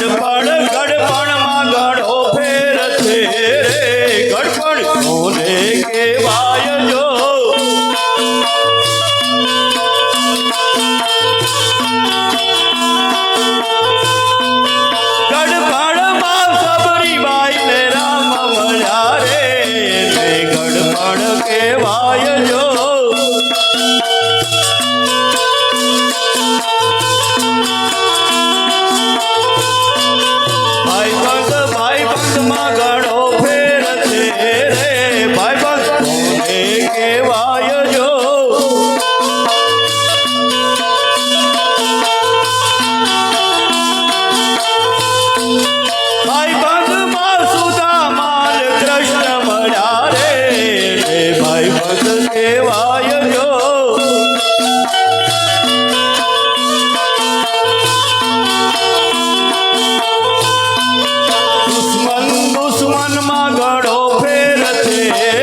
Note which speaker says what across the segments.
Speaker 1: ગડપણમાં ઘણો ફેર છે રે ગડપણ કોને કહેવાય જો ગડપણમાં સબરીબાઈ ને રામ મળ્યા રે ગડપણ કહેવાય જો ભાઈબંધમાં ઘણો ફેર છે રે ભાઈબંધ કોને કહેવાય જો ભાઈબંધમાં સુદામા ને કૃષ્ણ મળ્યા રે ભાઈબંધ કહેવાય જો દુશ્મનમાં ઘણો ફેર છે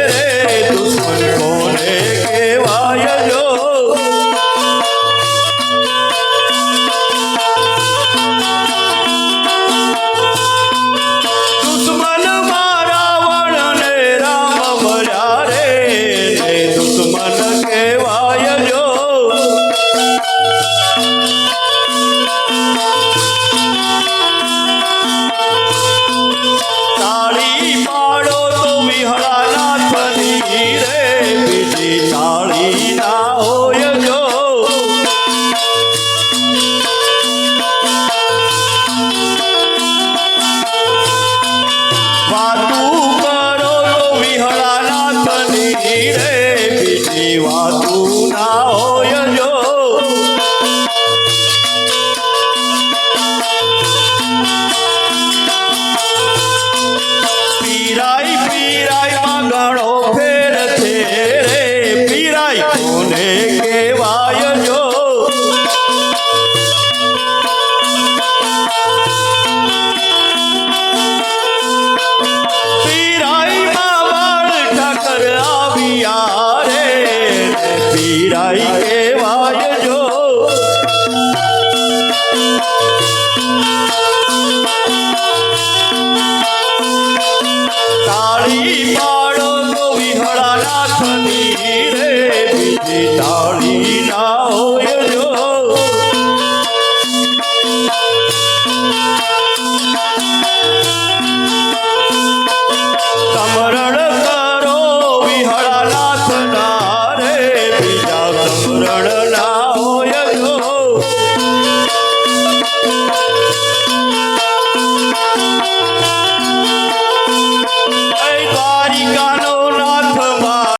Speaker 1: રે દુશ્મન કોને કહેવાય જો દુશ્મનમાં રાવણ ને રામ મળ્યા રે દુશ્મન કહેવાય જો તાળી પાડો તો વિહળાનાથની રે બીજી તાળી ના હોય જો વાતું કરો તો વિહળાનાથની રે બીજી વાતું ના હોય જો પીરાઈ પીરાઈમાં ઘણો ફેર છે રે પીરાઈ કોને કહેવાય જો પીરાઈમાં બાળ ઠાકર આવ્યા રે પીરાઈ કહેવાય જો તાળી પાડો તો વિહળાનાથની રે બીજી તાળી ના હોય જો સમરણ કરો વિહળાનાથના રે બીજા સમરણ ના હોય જો